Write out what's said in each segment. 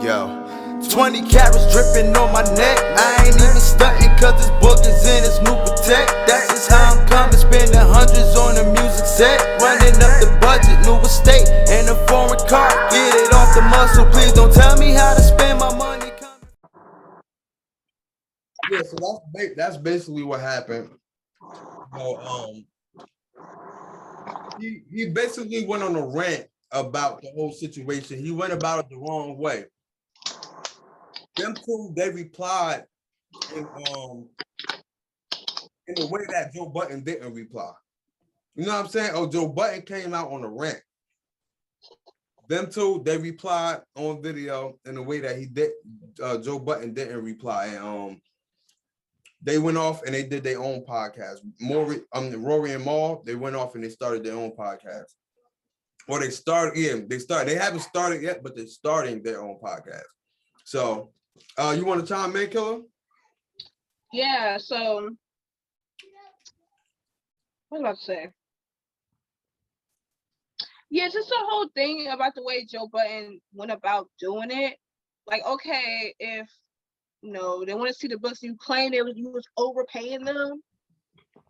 Yo, 20 carats dripping on my neck. I ain't even stunting cause this book is in its new protect. That's just how I'm coming, spending hundreds on the music set. Running up the budget, new estate, and a foreign car. Get it off the muscle, please don't tell me how to spend my money. Yeah, so that's basically what happened. He basically went on a rant about the whole situation. He went about it the wrong way. Them two, they replied in the way that Joe Budden didn't reply. You know what I'm saying? Oh, Joe Budden came out on a rant. Them two, they replied on video in the way that he did. Joe Budden didn't reply, and they went off and they did their own podcast. Rory and Maul, they went off and they started their own podcast. Or they started. They haven't started yet, but they're starting their own podcast. So, you want to chime in, Killer? Yeah. So, what was I about to say? Yeah, just the whole thing about the way Joe Budden went about doing it. Like, okay, if they want to see the books, you claim you was overpaying them,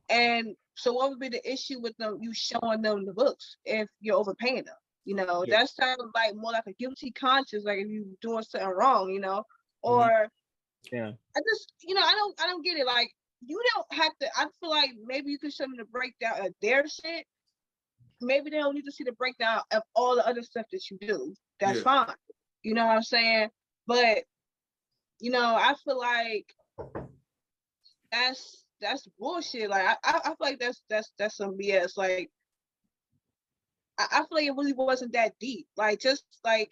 and so what would be the issue with you showing them the books if you're overpaying them? Yeah. That sounds like more like a guilty conscience, like if you're doing something wrong, or yeah. I just I don't get it. Like, you don't have to. I feel like maybe you could show them the breakdown of their shit. Maybe they don't need to see the breakdown of all the other stuff that you do. That's fine. You know what I'm saying? But I feel like that's bullshit. Like I feel like that's some BS. Like I feel like it really wasn't that deep. Like, just like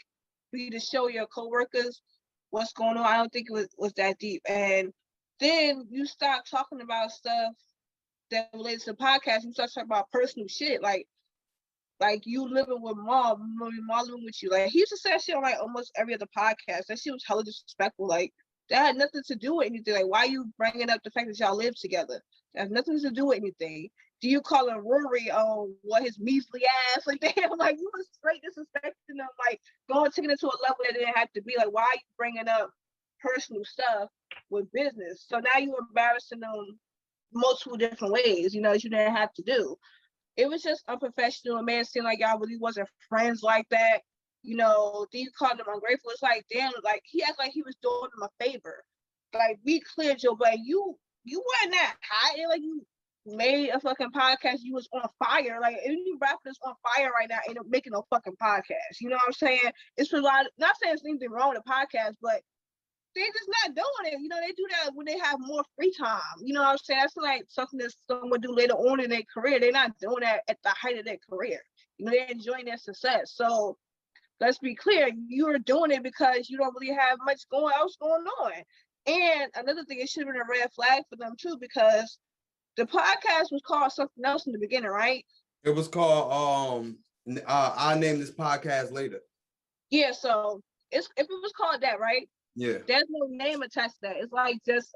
for you to show your coworkers what's going on, I don't think it was that deep. And then you start talking about stuff that relates to the podcast. You start talking about personal shit, like you living with mom living with you. Like, he used to say that shit on like almost every other podcast. That shit was hella disrespectful. Like, that had nothing to do with anything. Like, why are you bringing up the fact that y'all live together? That has nothing to do with anything. Do you call him Rory on his measly ass? Like, damn, like, you was straight disrespecting them, like taking it to a level that it didn't have to be. Like, why are you bringing up personal stuff with business? So now you're embarrassing them multiple different ways, that you didn't have to do. It was just unprofessional. It made it seem like y'all really wasn't friends like that. Then you called him ungrateful. It's like, damn, like, he acted like he was doing him a favor. Like, be clear, Joe, but you weren't that high. Like, you made a fucking podcast. You was on fire. Like, any rappers on fire right now ain't making no fucking podcast. You know what I'm saying? It's a lot. Not saying there's anything wrong with the podcast, but they're just not doing it. They do that when they have more free time. You know what I'm saying? That's like something that someone do later on in their career. They're not doing that at the height of their career. They're enjoying their success. So let's be clear, you're doing it because you don't really have much else going on. And another thing, it should have been a red flag for them too, because the podcast was called something else in the beginning, right? It was called I'll name this podcast later. Yeah, so if it was called that, right? Yeah. There's no name attached to that. It's like just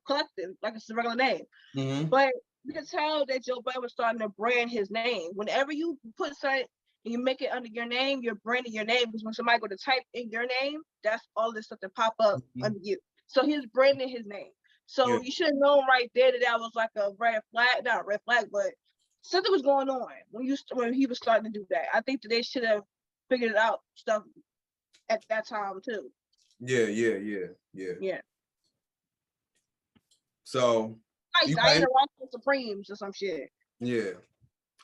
collective, like it's a regular name. Mm-hmm. But you can tell that Joe Budden was starting to brand his name. Whenever you put something and you make it under your name, you're branding your name, because when somebody go to type in your name, that's all this stuff that pop up under you. So he was branding his name. So you should have known right there that was like a red flag, not a red flag, but something was going on when he was starting to do that. I think that they should have figured it out stuff at that time too. Yeah. So like Diana Ross and Supremes or some shit. Yeah.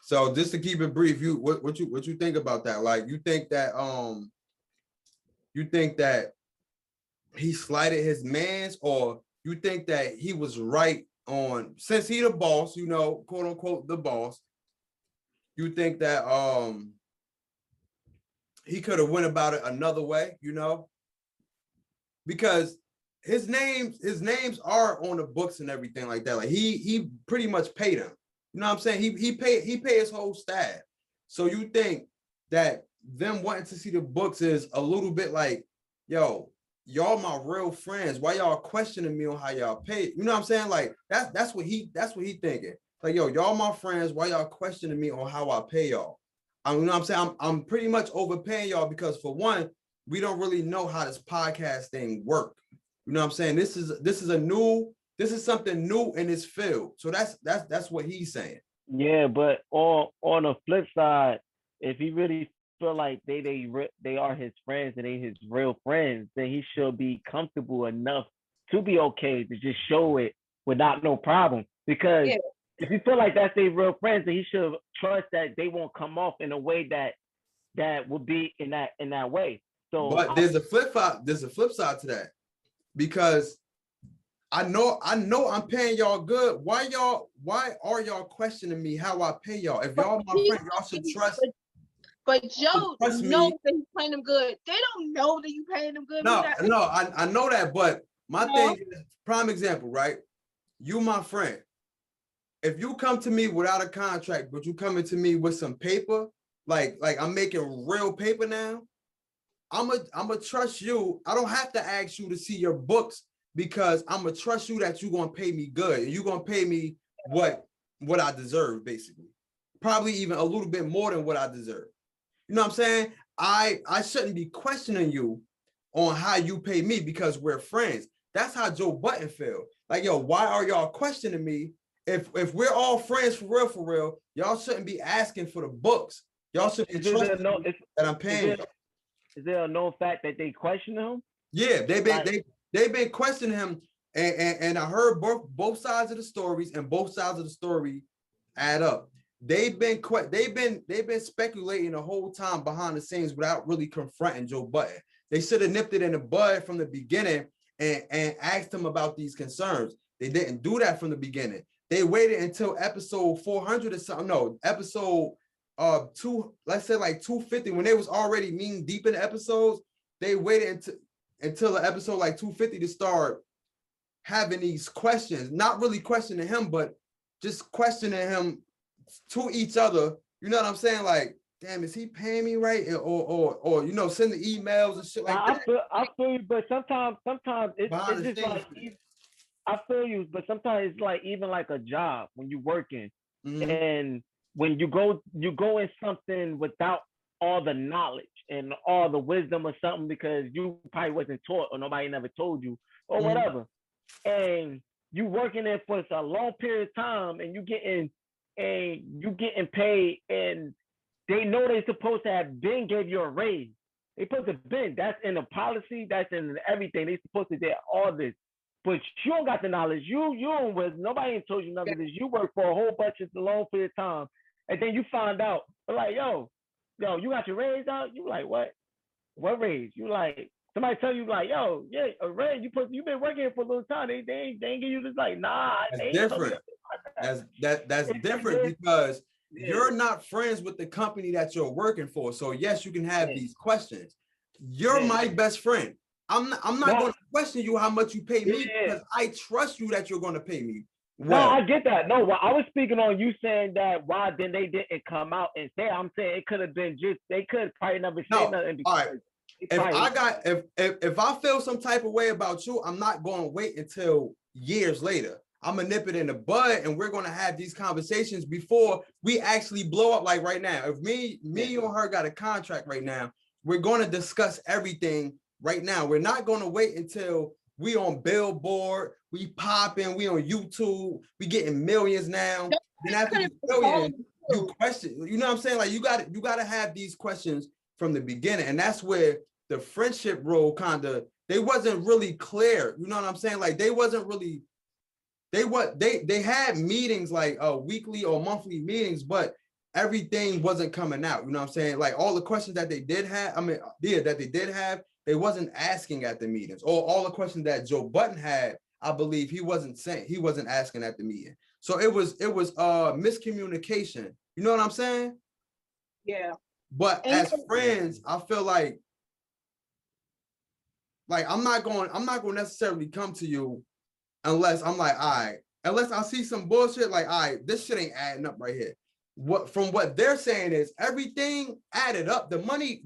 So just to keep it brief, what you think about that? Like, you think that he slighted his mans, or you think that he was right on, since he the boss, quote unquote the boss, you think that he could have went about it another way, because his names are on the books and everything like that. Like, he pretty much paid him. You know what I'm saying? He paid his whole staff. So you think that them wanting to see the books is a little bit like, yo, y'all my real friends. Why y'all questioning me on how y'all pay? You know what I'm saying? Like, that's what he thinking. Like, yo, y'all my friends. Why y'all questioning me on how I pay y'all? You know what I'm saying? I'm pretty much overpaying y'all because, for one, we don't really know how this podcast thing work. You know what I'm saying? This is something new in this field. So that's what he's saying. Yeah, but on the flip side, if he really feel like they are his friends and they his real friends, then he should be comfortable enough to be okay to just show it without no problem. Because Yeah. if you feel like that's their real friends, then he should trust that they won't come off in a way that would be in that way. So, but there's a flip side to that, because I know I'm paying y'all good. Why are y'all questioning me how I pay y'all? If y'all my friend, y'all should trust. But Joe Trust knows me. that he's paying them good. They don't know that you paying them good. No, I know that, but my thing is, prime example, right? You my friend. If you come to me without a contract, but you coming to me with some paper, like I'm making real paper now, I'm a trust you. I don't have to ask you to see your books, because I'm gonna trust you that you're gonna pay me good, and you're gonna pay me what I deserve, basically. Probably even a little bit more than what I deserve. You know what I'm saying? I shouldn't be questioning you on how you pay me because we're friends. That's how Joe Budden feel. Like, yo, why are y'all questioning me? If we're all friends for real, y'all shouldn't be asking for the books. Y'all should be trusting that I'm paying. Is there a known fact that they question him? Yeah, they've been questioning him, and I heard both sides of the stories, and both sides of the story add up. They've been speculating the whole time behind the scenes without really confronting Joe Budden. They should have nipped it in the bud from the beginning and asked him about these concerns. They didn't do that from the beginning. They waited until episode 400 or something. No, episode let's say like 250, when they was already mean deep in the episodes. They waited until the episode like 250 to start having these questions, not really questioning him, but just questioning him to each other. You know what I'm saying? Like, damn, is he paying me right? Or you know, sending emails and shit like that. I feel you, but sometimes it's just like, I feel you, but sometimes it's like even like a job when you're working, and when you go in something without all the knowledge and all the wisdom or something, because you probably wasn't taught or nobody never told you or whatever, and you working there for a long period of time, and you getting paid, and they know they're supposed to have been gave you a raise. They supposed to have been. That's in the policy. That's in everything. They supposed to do all this. But you don't got the knowledge. You don't with nobody ain't told you none of this. You work for a whole bunch of long period of time, and then you find out, like, yo, you got your raise out. You like, what raise? You like, somebody tell you like, yo, yeah, a raise. You been working here for a little time. They ain't give you this. Like, nah. That's different. That's different, because you're not friends with the company that you're working for. So yes, you can have these questions. You're my best friend. I'm not going to question you how much you pay me, because I trust you that you're going to pay me well. No, I get that. No, well, I was speaking on you saying that why then they didn't come out and say. I'm saying it could have been just, they could probably never say nothing. All right. If I feel some type of way about you, I'm not going to wait until years later. I'm gonna nip it in the bud, and we're gonna have these conversations before we actually blow up. Like right now, if me or her got a contract right now, we're gonna discuss everything right now. We're not gonna wait until we on Billboard, we popping, we on YouTube, we getting millions now. Then after these millions, you question. You know what I'm saying? Like you gotta have these questions from the beginning, and that's where the friendship role they wasn't really clear. You know what I'm saying? Like they wasn't really. They had meetings like weekly or monthly meetings, but everything wasn't coming out. You know what I'm saying? Like all the questions that they did have, they wasn't asking at the meetings. Or all the questions that Joe Budden had, I believe he wasn't asking at the meeting. So it was miscommunication. You know what I'm saying? Yeah. But as friends, I feel like I'm not going to necessarily come to you unless I'm like, all right, unless I see some bullshit, like, all right, this shit ain't adding up right here. From what they're saying is everything added up. The money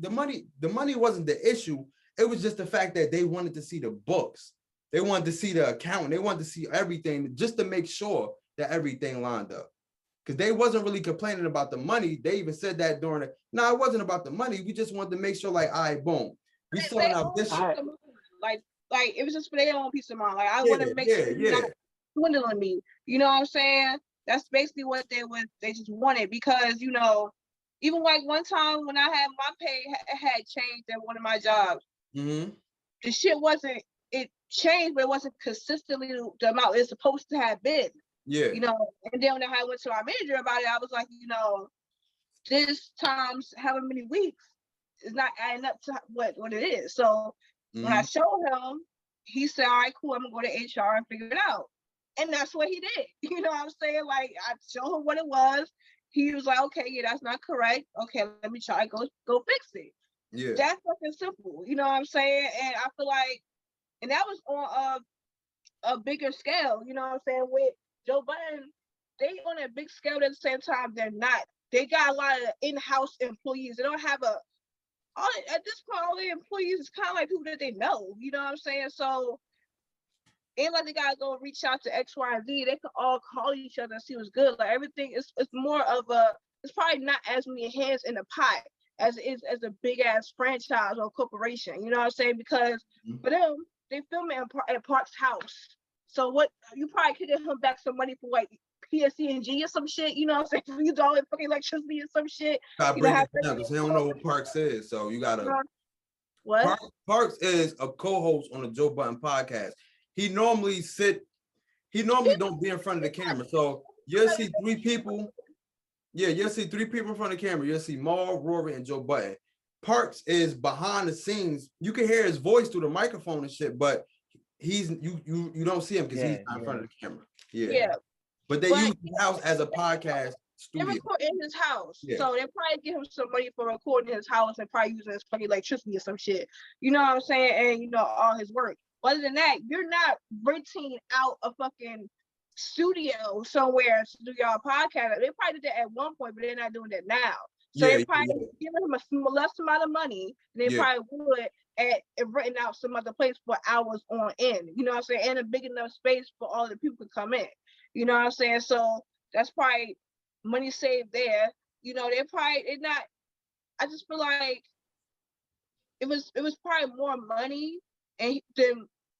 wasn't the issue. It was just the fact that they wanted to see the books. They wanted to see the account. They wanted to see everything just to make sure that everything lined up. Because they wasn't really complaining about the money. They even said that during it. No, it wasn't about the money. We just wanted to make sure, like, all right, boom. We sorting out this shit. Like it was just for their own peace of mind. Like I want to make sure you're not swindling me. You know what I'm saying? That's basically what they just wanted, because you know, even like one time when I had my pay had changed at one of my jobs. Mm-hmm. The shit wasn't, it changed, but it wasn't consistently the amount it's supposed to have been. Yeah. You know, and then when I went to our manager about it, I was like, you know, this times however many weeks is not adding up to what it is. So when I showed him, he said, all right, cool, I'm gonna go to HR and figure it out. And that's what he did. You know what I'm saying? Like I showed him what it was. He was like, okay, yeah, that's not correct. Okay, let me try go fix it. Yeah. That's fucking simple. You know what I'm saying? And I feel like, and that was on a bigger scale. You know what I'm saying? With Joe Budden, they on a big scale, at the same time they're not. They got a lot of in-house employees. They don't have at this point, all the employees is kind of like people that they know. You know what I'm saying? So ain't like they gotta go reach out to X, Y, and Z. They can all call each other and see what's good. Like everything is, it's more of it's probably not as many hands in the pot as it is as a big ass franchise or corporation. You know what I'm saying? Because for them, they film it at Park's house. So what, you probably could get him back some money for like PSE&G or some shit. You know what I'm saying? You all that fucking electricity or some shit. Gotta break it down because he don't know what Parks is. So you gotta. What? Parks is a co-host on the Joe Budden podcast. He normally don't be in front of the camera. So you'll see three people. Yeah, you'll see three people in front of the camera. You'll see Maul, Rory, and Joe Budden. Parks is behind the scenes. You can hear his voice through the microphone and shit, but you don't see him because he's not in front of the camera. Yeah. But they use his house as a podcast studio. They record in his house. Yeah. So they probably give him some money for recording his house and probably using his fucking electricity or some shit. You know what I'm saying? And you know, all his work. Other than that, you're not renting out a fucking studio somewhere to do y'all podcast. They probably did that at one point, but they're not doing that now. So they probably giving him a less amount of money than they probably would at renting out some other place for hours on end. You know what I'm saying? And a big enough space for all the people to come in. You know what I'm saying? So that's probably money saved there. You know, they're not. I just feel like it was probably more money and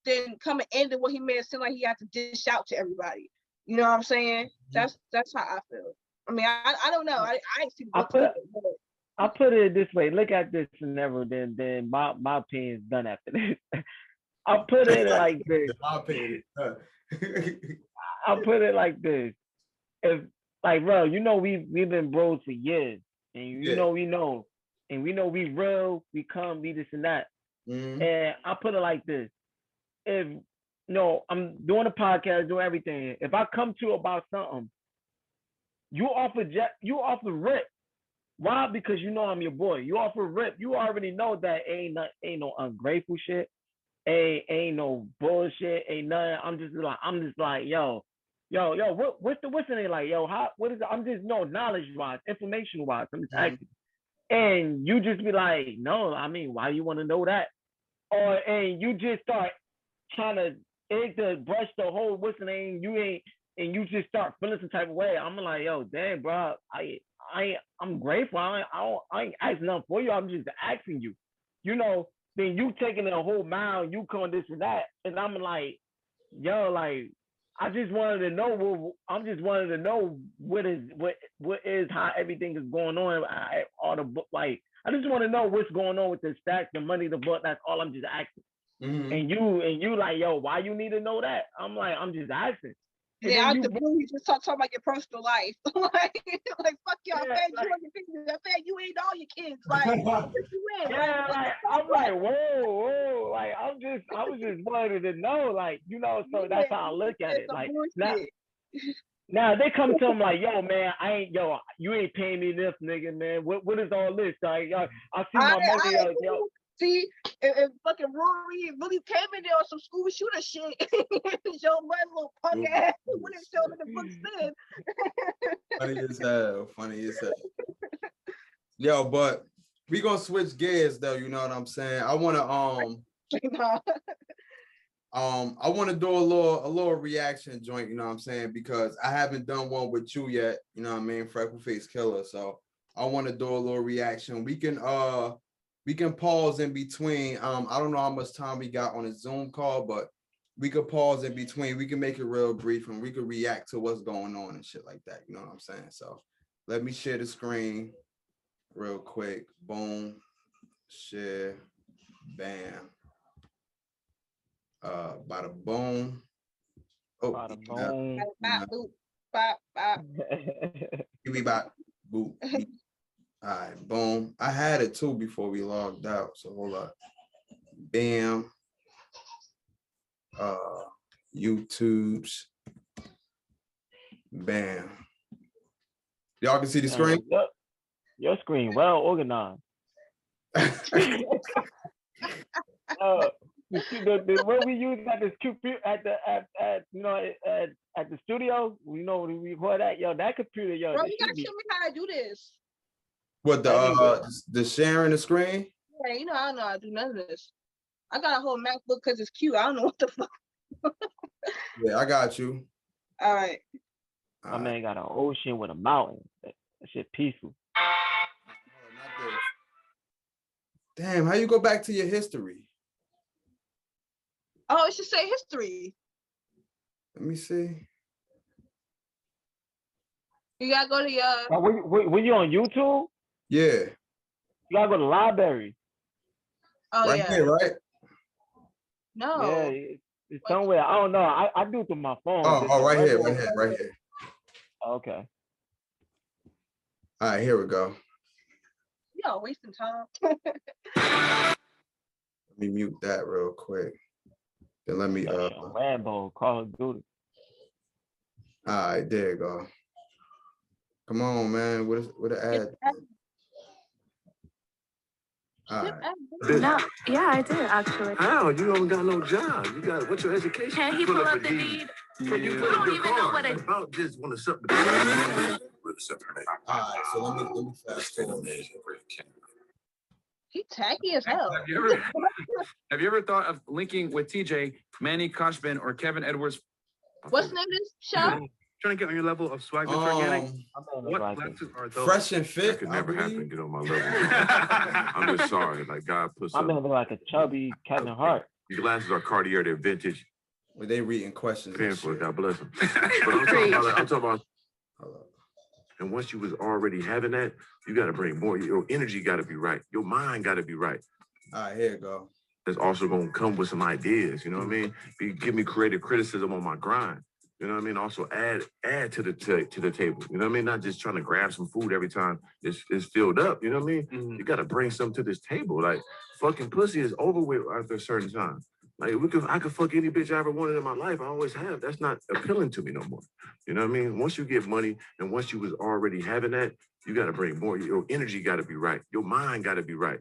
than coming into what he made it seem like he had to dish out to everybody. You know what I'm saying? That's how I feel. I mean, I don't know. I ain't seen I'll put it this way. Look at this scenario, then my opinion's done after this. I'll put it like this. I'll put it like this. If like, bro, you know we've been bros for years, and you know we know, and we know we real, we come, we this and that. And I'll put it like this. If I'm doing a podcast, doing everything. If I come to you about something, you offer rip. Why? Because you know I'm your boy. You offer rip. You already know that ain't no ungrateful shit. Ain't no bullshit. Ain't nothing. I'm just like, yo, what's the name? Like, yo, what is it? I'm just knowledge wise, information wise. I'm just asking. And you just be like, no, I mean, why you want to know that? And you just start trying to brush the whole what's the name? And you just start feeling some type of way. I'm like, yo, damn, bro, I'm grateful. I ain't asking nothing for you. I'm just asking you. You know, then you taking a whole mile, you calling this and that, and I'm like, yo, like, I just wanted to know. I'm just wanted to know what is how everything is going on. All the book, like, I just want to know what's going on with the stack, the money, the book. That's all I'm just asking. And you like, yo, why you need to know that? I'm like, I'm just asking. Yeah, out the blue, you just talking about your personal life. like fuck y'all, fed you and your kids. I fed you ain't all your kids. Like, I'm like, whoa, like I was just wanted to know, like, you know, so that's how I look at it. Like now they come to him like, yo, man, you ain't paying me this, nigga, man. What is all this? Like, I see my money, yo. See, if fucking Rory really came in there on some school shooter shit, Joe Budden little punk ass wouldn't show in the books then. Funny as hell. Yo, but we gonna switch gears though. You know what I'm saying? I wanna I wanna do a little reaction joint. You know what I'm saying? Because I haven't done one with you yet. You know what I mean? Freckle Face Killer. So I want to do a little reaction. We can we can pause in between. I don't know how much time we got on a Zoom call, but we could pause in between. We can make it real brief and we could react to what's going on and shit like that. You know what I'm saying? So let me share the screen real quick. Boom, share, bam. Bada boom. Oh, Bada boom. Bop, boop, bop, bop. we bop, boop. All right, boom. I had it too before we logged out. So hold up. Bam. YouTube's. Bam. Y'all can see the screen? Your screen well organized. The way we use at the computer at the studio, we we record that. Yo, that computer, yo. Bro, you gotta show me how to do this. What the sharing the screen? Yeah, I don't know how to do none of this. I got a whole MacBook because it's cute. I don't know what the fuck. Yeah, I got you. All right. My man got an ocean with a mountain. That shit peaceful. Damn, how you go back to your history? Oh, it should say history. Let me see. You gotta go to your. When you on YouTube? Yeah. You gotta go to library. Oh right here, right? No. Yeah, it's somewhere. I don't know. I do it through my phone. Oh, right here. Okay. All right, here we go. Y'all wasting time. Let me mute that real quick. Then let me Rambo, Call of Duty. All right, there you go. Come on, man. What an ad? All right. No, yeah, I do actually. How? You don't got no job. You got what's your education? Can he pull up the deed? Yeah. You don't even know what about just want to suck the All right, so let me fast forward. He tacky as hell. Have you ever thought of linking with TJ, Manny Koshbin, or Kevin Edwards? What's the name of this show? Trying to get on your level of swag that's organic. What glasses are those? Fresh and fit. That could never happen. Get on my level. I'm just sorry. Like God puts. I'm gonna look like a chubby Kevin Hart. These glasses are Cartier. They're vintage. Well, they reading questions. Paying for it. God bless them. But I'm talking about. And once you was already having that, you got to bring more. Your energy got to be right. Your mind got to be right. All right, here you go. That's also going to come with some ideas. You know what I mean? Give me creative criticism on my grind. You know what I mean? Also add to the table. You know what I mean? Not just trying to grab some food every time it's filled up. You know what I mean? Mm-hmm. You got to bring something to this table. Like fucking pussy is over with after a certain time. Like I could fuck any bitch I ever wanted in my life. I always have. That's not appealing to me no more. You know what I mean? Once you get money and once you was already having that, you got to bring more. Your energy got to be right. Your mind got to be right.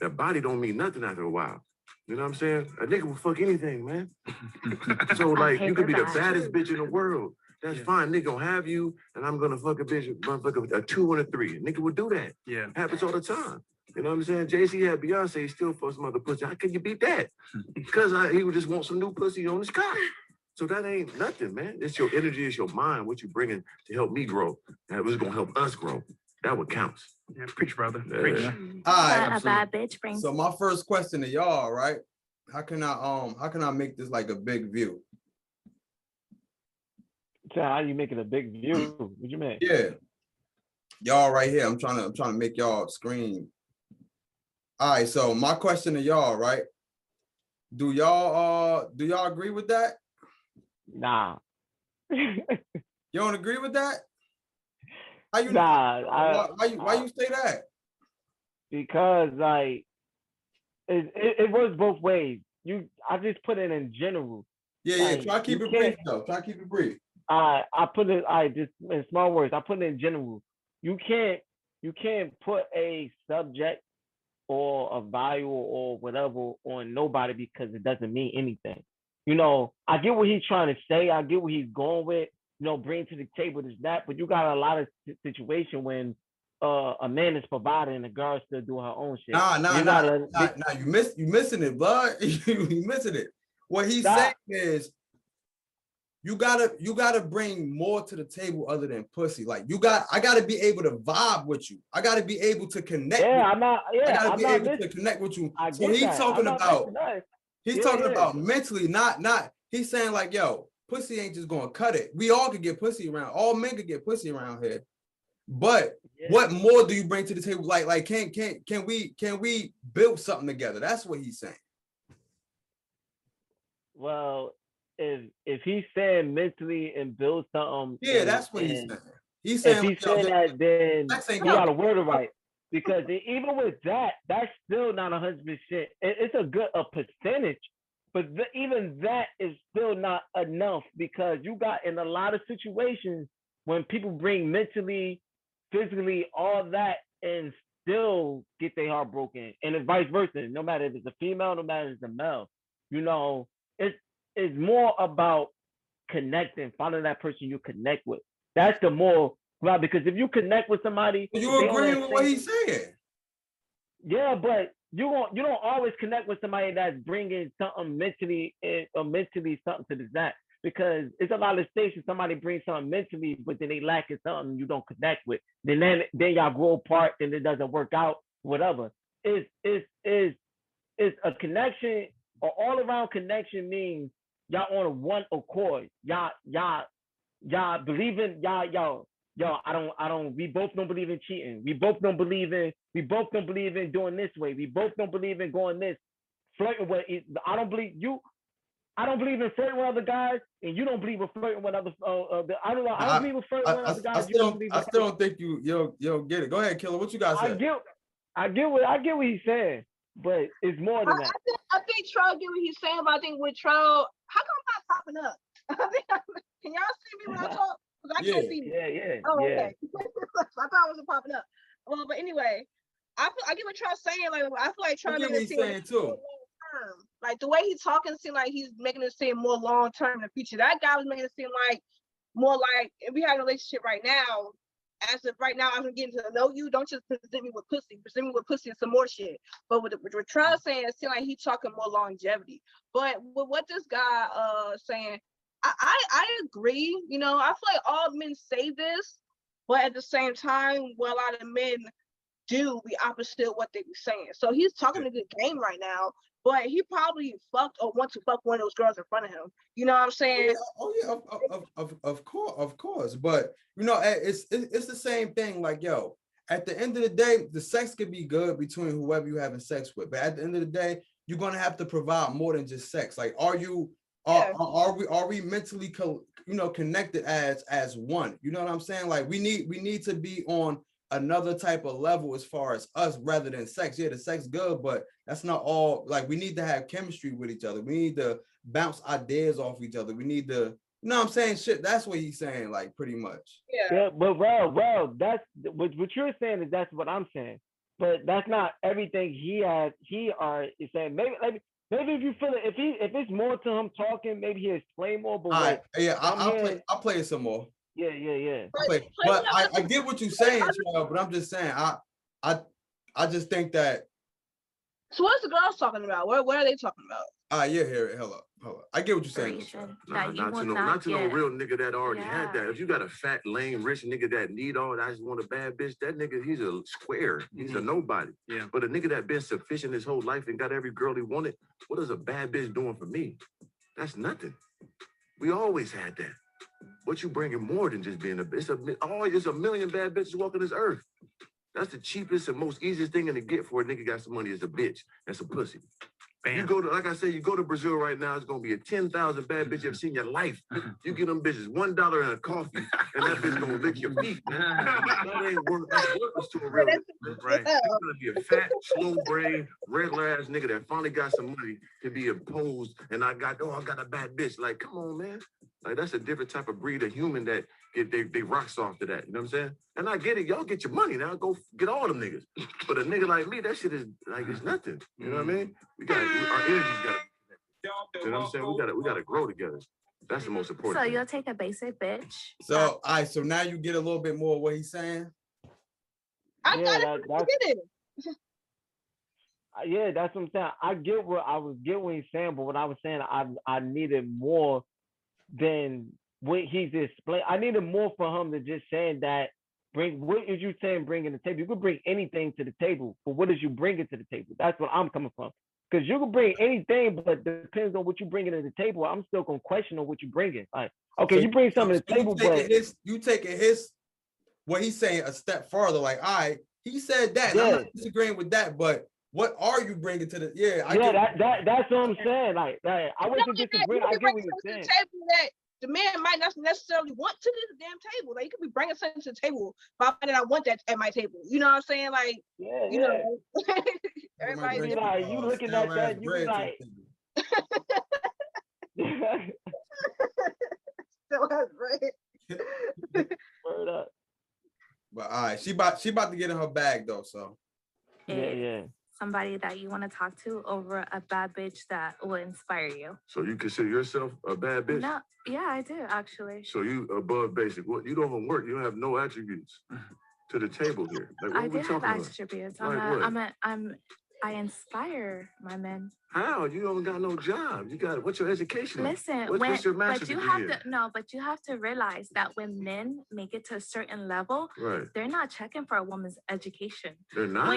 That body don't mean nothing after a while. You know what I'm saying? A nigga will fuck anything, man. So like you could be the baddest bitch in the world. That's fine. Nigga gonna have you, and I'm gonna fuck a bitch, motherfucker, a 2 and a 3. A nigga would do that. Yeah, happens all the time. You know what I'm saying? Jay-Z had Beyonce, he still fuck some other pussy. How can you beat that? Because he would just want some new pussy on his cock. So that ain't nothing, man. It's your energy, it's your mind, what you bringing to help me grow. That was gonna help us grow. That what counts. Yeah, preach, brother. Yeah. Preach. All right. A bad bitch brings. So my first question to y'all, right? How can I make this like a big view? So how you make it a big view? What you mean? Yeah. Y'all right here. I'm trying to make y'all scream. All right, so my question to y'all, right? Do y'all agree with that? Nah. You don't agree with that? How you why you say that? Because like it works both ways. I just put it in general. Yeah. Like, Try to keep it brief though. Try to keep it brief. I put it just in small words. I put it in general. You can't put a subject or a value or whatever on nobody because it doesn't mean anything. You know, I get what he's trying to say. I get what he's going with. You know, bring to the table this, that, but you got a lot of situation when a man is providing and the girl still doing her own shit. Nah. You missing it, bud. You missing it. What he's saying is you gotta bring more to the table other than pussy. Like I gotta be able to vibe with you. I gotta be able to connect. Yeah, with I'm not. Yeah, I gotta I'm be not able to connect with you. I So get he's that. I'm talking not about missing that. he's Yeah, talking yeah. about mentally, not he's saying like, yo, pussy ain't just gonna cut it. We all could get pussy around. All men could get pussy around here. But Yeah. what more do you bring to the table? Like can we build something together? That's what he's saying. Well, if he's saying mentally and build something, Yeah, that's what he's saying. He's if saying he's like, saying that, then that's ain't he got to good. word it right. Because even with that, that's still not 100%. It's a percentage, but even that is still not enough because you got in a lot of situations when people bring mentally, physically, all that, and still get their heart broken, and it's vice versa. No matter if it's a female, no matter if it's a male, you know, it's more about connecting, finding that person you connect with. That's the more well, because if you connect with somebody, You agreeing with what he's saying? Yeah, but you don't always connect with somebody that's bringing something mentally or mentally something to that because it's a lot of stations somebody brings something mentally, but then they lacking something you don't connect with. Then y'all grow apart and it doesn't work out. Whatever. It's a connection, or all around connection means y'all on one accord. Y'all believe in y'all. I don't. We both don't believe in cheating. We both don't believe in doing this way. We both don't believe in going this flirting with. I don't believe you. I don't believe in flirting with other guys, and you don't believe in flirting with other. I don't know. I don't believe in flirting with other guys. I still don't think you get it. Go ahead, Killer. What you guys say? I get what he's saying, but it's more than that. I think Troll get what he's saying, but I think with Troll, how come I'm not popping up? Can y'all see me when I talk? Because I can't see me. Yeah. Oh, okay. I thought it wasn't popping up. Well, but anyway, I get what Troll's saying. Like I feel like Troll making it seem like too. Long-term. Like the way he's talking seems like he's making it seem more long term in the future. That guy was making it seem like more like if we have a relationship right now. As of right now, I'm getting to know you. Don't just present me with pussy. Present me with pussy and some more shit. But with Troll saying, it seems like he's talking more longevity. But with what this guy saying, I agree. You know, I feel like all men say this, but at the same time, what a lot of men do be opposite of what they be saying. So he's talking a good game right now, but he probably fucked or want to fuck one of those girls in front of him. You know what I'm saying? Of course. But you know, it's the same thing. Like, yo, at the end of the day, the sex could be good between whoever you're having sex with, but at the end of the day, you're gonna have to provide more than just sex. Like, are we mentally connected as one? You know what I'm saying? Like, we need to be on another type of level as far as us rather than sex. Yeah, the sex good, but that's not all. Like, we need to have chemistry with each other. We need to bounce ideas off each other. We need to, you know what I'm saying? Shit, that's what he's saying, like, pretty much. Yeah, but well, that's what you're saying is that's what I'm saying. But that's not everything he is saying. Maybe if you feel it, if it's more to him talking, maybe he'll explain more. But all right, yeah, I'll play it some more. Yeah. But I get what you're saying, Trail, but I'm just saying I just think that. So what's the girls talking about? What are they talking about? Yeah, hear it. Hold up. I get what you're saying. Not to no real nigga that already had that. If you got a fat, lame, rich nigga that need all that, I just want a bad bitch, that nigga, he's a square. He's a nobody. Yeah. But a nigga that been sufficient his whole life and got every girl he wanted, what is a bad bitch doing for me? That's nothing. We always had that. What you bringing more than just being it's a million bad bitches walking this earth. That's the cheapest and most easiest thing to get for a nigga got some money is a bitch and some pussy. Bam. You go to, like I said, you go to Brazil right now, it's gonna be a 10,000 bad bitch you've seen in your life. You get them bitches $1 and a coffee, and that bitch gonna lick your feet. That ain't worth to a real nigga, right? You're gonna be a fat, slow brain, regular ass nigga that finally got some money to be imposed, and I got a bad bitch. Like, come on, man. Like, that's a different type of breed of human that they rock soft to that. You know what I'm saying? And I get it. Y'all get your money now. Go get all them niggas. But a nigga like me, that shit is like, it's nothing. You know what I mean? Our energy's got to, you know what I'm saying? We gotta grow together. That's the most important. So thing. you'll take a basic bitch. So, all right. So now you get a little bit more of what he's saying. I get it. Yeah, that's what I'm saying. I get what he's saying, but what I was saying, I needed more than what he's explained. I needed more for him than just saying that. What is you saying? Bringing to the table. You could bring anything to the table, but what is you bringing to the table? That's what I'm coming from. Because you can bring anything, but it depends on what you bringing to the table. I'm still gonna question on what you bringing. Like, okay, So you bring something to the table, but you taking his what he's saying a step further. Like, all right, he said that, and yeah, I'm not disagreeing with that, but what are you bringing to the? Yeah, I yeah, get that's what I'm saying. Like I wasn't disagreeing. I get what you're saying. Table that the man might not necessarily want to this damn table. Like, you could be bringing something to the table, but I want that at my table. You know what I'm saying? Like, Yeah, you know, everybody you like you looking at that, you be like, so that's right. word up. But all right, she about to get in her bag though. So yeah. Somebody that you want to talk to over a bad bitch that will inspire you. So you consider yourself a bad bitch? No, yeah, I do actually. So you above basic. What, you don't work. You don't have no attributes to the table here. Like, what I we do have talking attributes. Like I inspire my men. How? You don't got no job. You got what's your education? Listen, what's your master's but you degree have in? to no, but you have to realize that when men make it to a certain level, Right. they're not checking for a woman's education. They're not.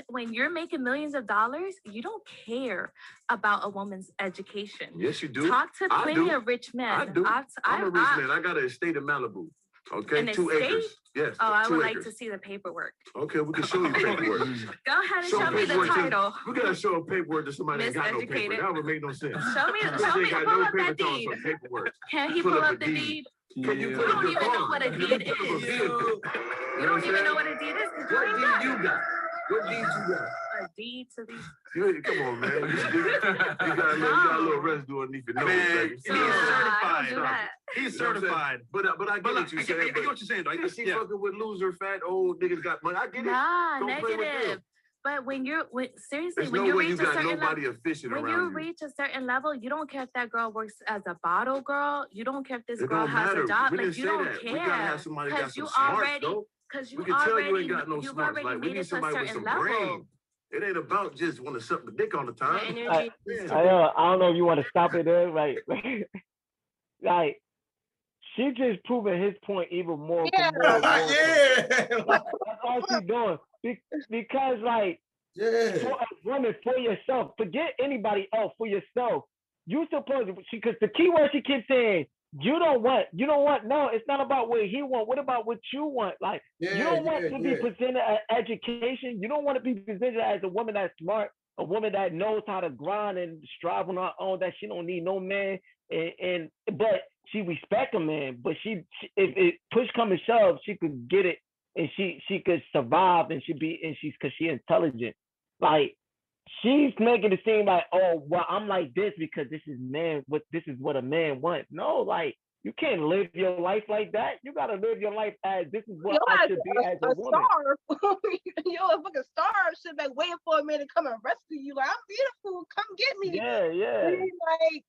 When you're making millions of dollars, you don't care about a woman's education. Yes, you do. Talk to plenty of rich men. I do. I'm a rich man. I got an estate in Malibu. Okay, 2 acres. Yes. Oh, I would 2 like acres. to see the paperwork. Okay, we can show you paperwork. Go ahead and show me the title. We gotta show a paperwork to somebody that got no paper. Miseducated. That would make no sense. Show me, pull up that deed. Can he pull up the deed? Can you You don't even know what a deed is. You don't even know what a deed is. What deed you got? What deed you got? A deed to these. Come on, man. You got a little residue underneath your nose, baby. So, I don't do that. He's certified. But I get what you're saying. I get what you're saying. Like, she fucking with loser, fat, old niggas got money. I get it. Nah, Don't play with negative. them. But seriously, There's when no you way reach you a got certain nobody level, efficient when around you you. reach a certain level, you don't care if that girl works as a bottle girl. You don't care if this It girl don't has matter. a job. We Like, didn't you say don't that. care. We gotta have somebody that got some you smarts, already, though. because you We can tell you already, ain't got no you've smarts. already Like, we made need it to a somebody with certain some brain. level. It ain't about just want to suck the dick all the time. I don't know if you want to stop it there, like she just proving his point even more. Yeah. That's all she's doing. Because for a woman, for yourself, forget anybody else, for yourself. You supposed to, because the key word she keeps saying, you don't want. No, it's not about what he want. What about what you want? Like, you don't want to be presented as education. You don't want to be presented as a woman that's smart, a woman that knows how to grind and strive on her own, that she don't need no man. But she respect a man. But if push come to shove, she could get it, and she could survive, and because she intelligent. Like, she's making it seem like, oh, well, I'm like this because this is what a man wants. No, like, you can't live your life like that. You gotta live your life as this is what I should be as a woman. You're a fucking star, sitting back waiting for a man to come and rescue you. Like, I'm beautiful, come get me. Yeah. Like,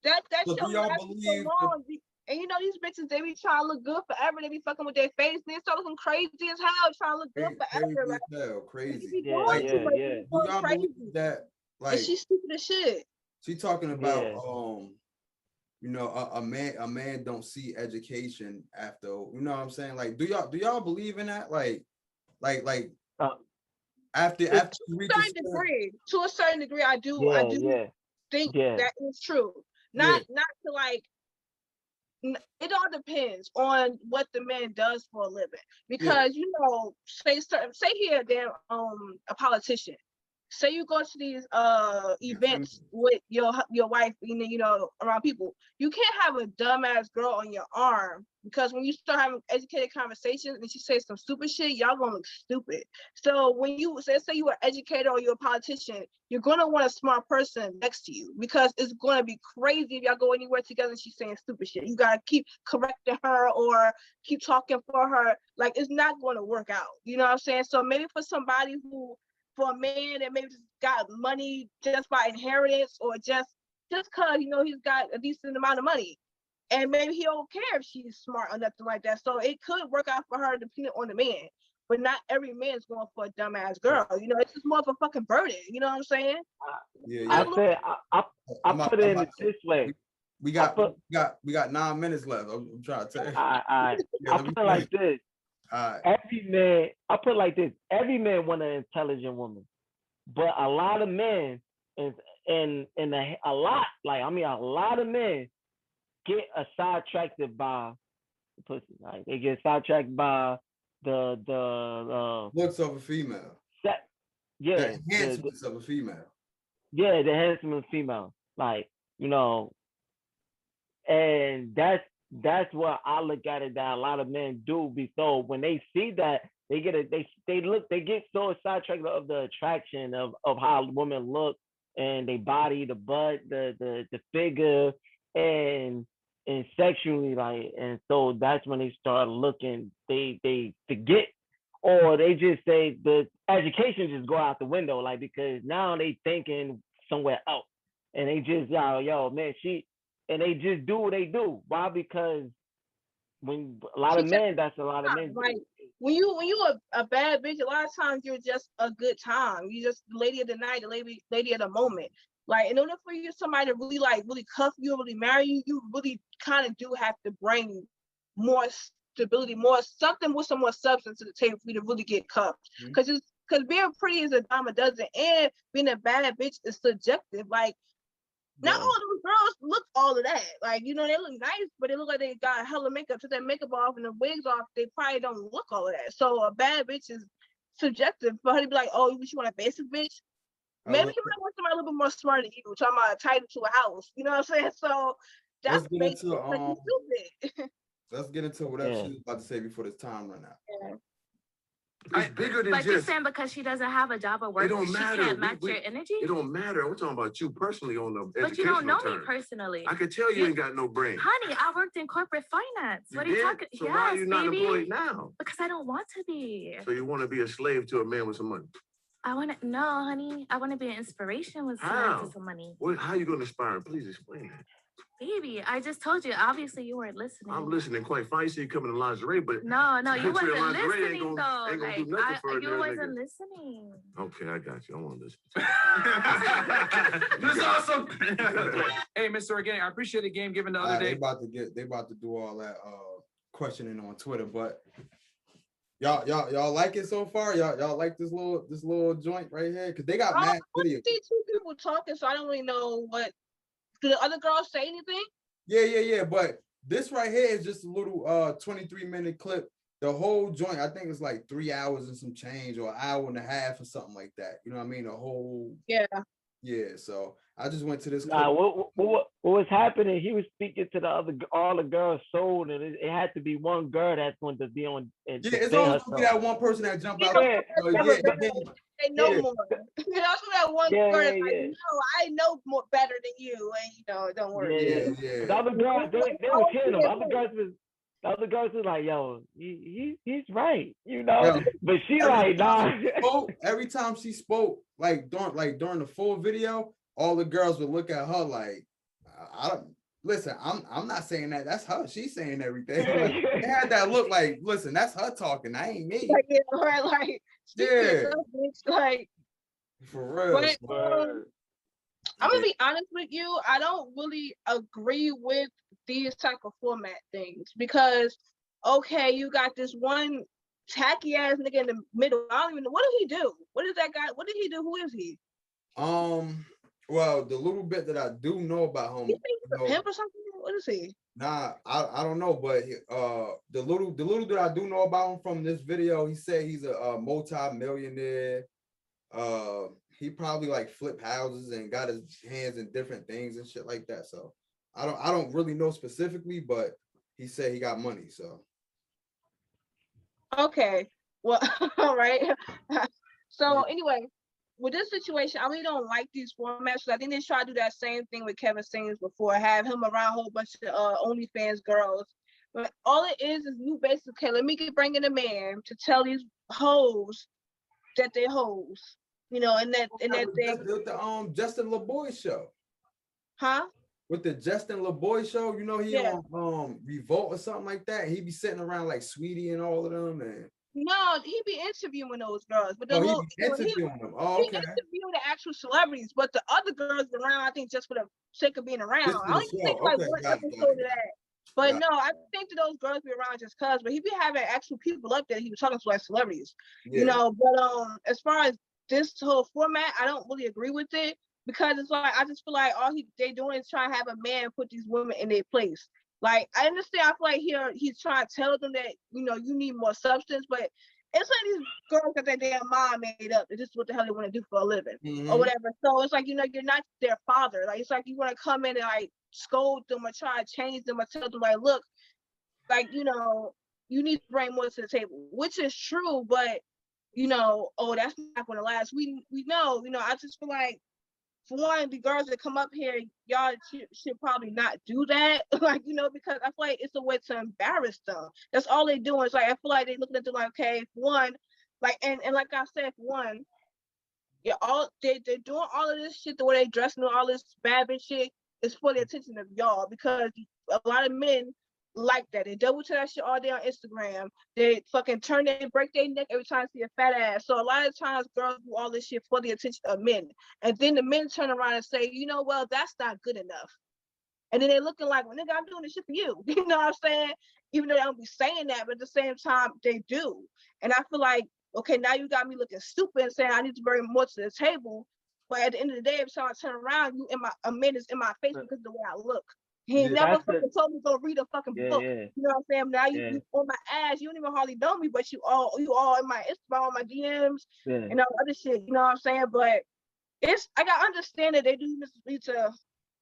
that So show do y'all lasted so believe long. And you know, these bitches, they be trying to look good forever. They be fucking with their face. And they start looking crazy as hell, trying to look good forever. Like, crazy. Yeah. Do y'all believe that? Like, and she's stupid as shit. She talking about a man don't see education after, you know what I'm saying? Like, do y'all believe in that? After you reach to a certain degree, I do think that is true. Not to like, it all depends on what the man does for a living. Because you know, say here, they're a politician. Say you go to these events with your wife, you know, around people. You can't have a dumbass girl on your arm, because when you start having educated conversations and she says some stupid shit, y'all gonna look stupid. So when you say you are educated or you're a politician, you're gonna want a smart person next to you, because it's gonna be crazy if y'all go anywhere together and she's saying stupid shit. You gotta keep correcting her or keep talking for her. Like, it's not gonna work out. You know what I'm saying? So maybe for a man that maybe just got money just by inheritance, or just because, you know, he's got a decent amount of money, and maybe he don't care if she's smart or nothing like that. So it could work out for her depending on the man. But not every man's going for a dumbass girl. You know, it's just more of a fucking burden. You know what I'm saying? I put it in this way. we got 9 minutes left. I'm trying to tell you. I put it like this. Every man, I put it like this. Every man want an intelligent woman, but a lot of men a lot of men get sidetracked by the pussy. Like they get sidetracked by the looks of a female. The handsomeness of a female. Yeah, the handsomeness of female. Like, you know, and that's what I look at it that a lot of men do. So when they see that, they get so sidetracked of the attraction of how women look and they body, the butt, the figure, and sexually, like, and so that's when they start looking, they forget, or they just say the education just go out the window, like, because now they thinking somewhere else, and they just yo man, and they just do what they do. Why? Because when a lot of men, that's a lot of men. Right. When you a bad bitch, a lot of times you're just a good time. You just the lady of the night, the lady of the moment. Like, in order for you somebody to really cuff you, really marry you, you really kind of do have to bring more stability, something with some more substance to the table for you to really get cuffed. Because being pretty is a dime a dozen, and being a bad bitch is subjective. Like, not all those girls look all of that. Like, you know, they look nice, but they look like they got hella makeup. Took that makeup off and the wigs off, they probably don't look all of that. So a bad bitch is subjective. For her to be like, oh, you want a basic bitch? Maybe you might want somebody a little bit more smart than you, talking about a title to a house. You know what I'm saying? So that's basically stupid. Let's get into whatever she was about to say before this time run out. Yeah. It's bigger than like just. You're saying because she doesn't have a job or work, It don't she matter. can't match your energy? It don't matter. We're talking about you personally on the But you don't know term. me personally. I could tell you ain't got no brain. Honey, I worked in corporate finance. What are you talking? So why are you not baby. employed now? Because I don't want to be. So you want to be a slave to a man with some money? No, honey. I want to be an inspiration with some money. How are you going to inspire? Please explain that. Baby, I just told you. Obviously, you weren't listening. I'm listening quite fine. You coming in lingerie, but no, you wasn't listening ain't though. Ain't do nothing for you wasn't listening. Okay, I got you. I want to listen. This is awesome. Hey, Mr. Organic, I appreciate the game given the other day. They about to do all that questioning on Twitter, but y'all like it so far? Y'all like this little joint right here? Because they got mad videos. I see two people talking, so I don't really know what. Do the other girls say anything? Yeah. But this right here is just a little 23-minute clip. The whole joint, I think it's like 3 hours and some change, or an hour and a half or something like that. You know what I mean? The whole. Yeah. So I just went to this clip. What was happening? He was speaking to all the girls sold, and it had to be one girl that's going to be on. It's always going to be that one person that jumped out. They know more. You know, that one girl that's like, no, I know more better than you, and don't worry. Yeah. The other girls, they were killing him. The other girls was like, yo, he's right, you know. Yeah. But she like, nah. Every time she spoke, like during the full video, all the girls would look at her like, I don't listen. I'm not saying that. That's her. She's saying everything. Like, they had that look like, listen, that's her talking. That ain't me. Like, like for real. But, I'm gonna be honest with you. I don't really agree with these type of format things because, okay, you got this one tacky ass nigga in the middle. I don't even know, what did he do? What is that guy? What did he do? Who is he? Well, the little bit that I do know about him, you think he's a pimp or something? What is he? Nah, I don't know, but the little that I do know about him from this video, he said he's a multi-millionaire. He probably like flip houses and got his hands in different things and shit like that. So I don't really know specifically, but he said he got money. So okay, well, all right. So anyway, with this situation, I really don't like these formats. I think they try to do that same thing with Kevin Samuels before, have him around a whole bunch of OnlyFans girls. But all it is you basically, let me bring in a man to tell these hoes that they hoes. You know, and that thing. With the Justin LaBoy show. Huh? With the Justin LaBoy show, you know, he on Revolt or something like that. He be sitting around like Sweetie and all of them, and No, he be interviewing those girls, but the Oh, he little be interviewing them. Oh, he okay. interviewed the actual celebrities, but the other girls around, I think, just for the sake of being around. Just I for the only show. think like Okay, one got it, episode of that. But got no, I think that those girls be around just cause. But he be having actual people up there. He was talking to like celebrities, it. you Yeah. know. But as far as this whole format, I don't really agree with it because it's like I just feel like all they doing is trying to have a man put these women in their place. Like I understand, I feel like he's trying to tell them that you need more substance, but it's like these girls that their damn mom made up. It's just what the hell they want to do for a living or whatever. So it's like, you're not their father. Like, it's like you want to come in and like scold them or try to change them or tell them like, look, like, you need to bring more to the table, which is true, but oh, that's not going to last. We know, I just feel like, for one, the girls that come up here, y'all should probably not do that. Like, because I feel like it's a way to embarrass them. That's all they do. Is like, I feel like they looking at them like, okay, for one, like, and like I said, for one, yeah, they're doing all of this shit, the way they dressing, all this bad bitch shit is for the attention of y'all, because a lot of men like that. They double to that shit all day on Instagram. They fucking break their neck every time they see a fat ass. So a lot of times girls do all this shit for the attention of men. And then the men turn around and say, well, that's not good enough. And then they're looking like, well, nigga, I'm doing this shit for you. You know what I'm saying? Even though they don't be saying that, but at the same time, they do. And I feel like, okay, now you got me looking stupid and saying I need to bring more to the table. But at the end of the day, every time I turn around, a man is in my face because of the way I look. He ain't never fucking told me to go read a fucking book. Yeah. You know what I'm saying? Now you on my ass. You don't even hardly know me, but you all in my Instagram, on my DMs, and all other shit. You know what I'm saying? But I got to understand that they do need to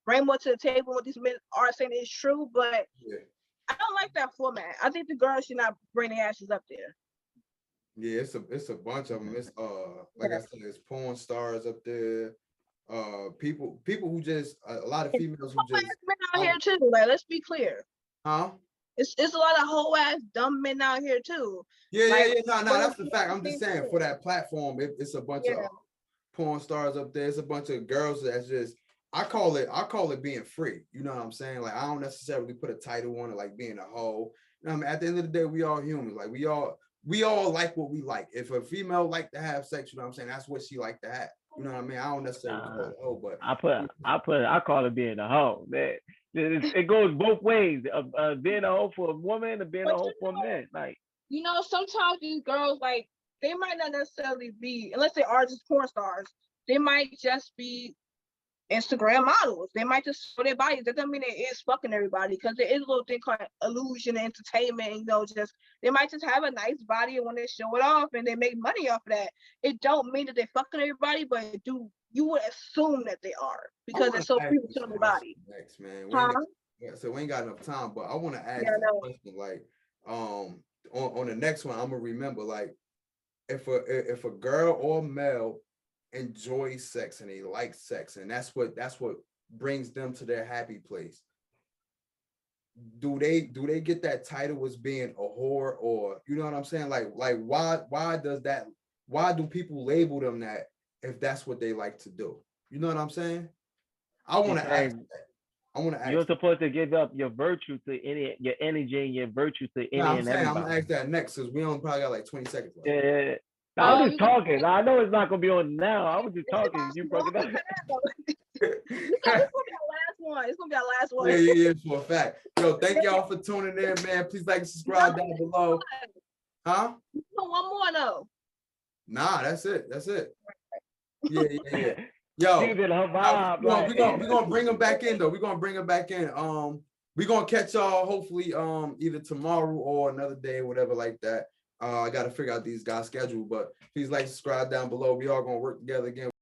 bring more to the table. What these men are saying is true, but I don't like that format. I think the girls should not bring their asses up there. Yeah, it's a bunch of them. It's like I said, it's porn stars up there. People who just a lot of females who just men out here too. Like, let's be clear. Huh? It's a lot of whole ass dumb men out here too. Yeah, like, No, that's the fact. I'm just saying, for that platform, it's a bunch of porn stars up there. It's a bunch of girls that's just, I call it being free. You know what I'm saying? Like, I don't necessarily put a title on it, like being a hoe. You know what I mean? At the end of the day, we all humans. Like, we all like what we like. If a female like to have sex, you know what I'm saying, that's what she like to have. You know what I mean? I don't necessarily call it hoe, but I call it being a hoe. It goes both ways. Being a hoe for a woman and being a hoe for a man. Like, sometimes these girls, like, they might not necessarily be, unless they are just porn stars, they might just be Instagram models. They might just show their bodies. That doesn't mean it is fucking everybody, because there is a little thing called illusion and entertainment. They might just have a nice body, and when they show it off and they make money off of that, it don't mean that they're fucking everybody, but you would assume that they are, because they're so people to their body. Next, man. So we ain't got enough time, but I want to ask you a question. Like, on the next one, I'm gonna remember, like, if a girl or male enjoys sex and they like sex, and that's what brings them to their happy place, do they get that title as being a whore? Or, you know what I'm saying, like why do people label them that if that's what they like to do? You know what I'm saying? I want to ask that. You're supposed to give up your virtue to your energy and your virtue to any and everybody. I'm gonna ask that next, because we only probably got like 20 seconds left. Yeah. I was just talking. I know it's not gonna be on now. I was just talking. You broke it down. It's gonna be our last one. Yeah, for a fact. Yo, thank y'all for tuning in, man. Please like and subscribe down below. Huh? One more though. Nah, that's it. Yeah. Yo, we're gonna bring them back in though. We're gonna bring them back in. We're gonna catch y'all hopefully either tomorrow or another day, whatever like that. I gotta figure out these guys' schedule, but please like, subscribe down below. We all gonna work together again.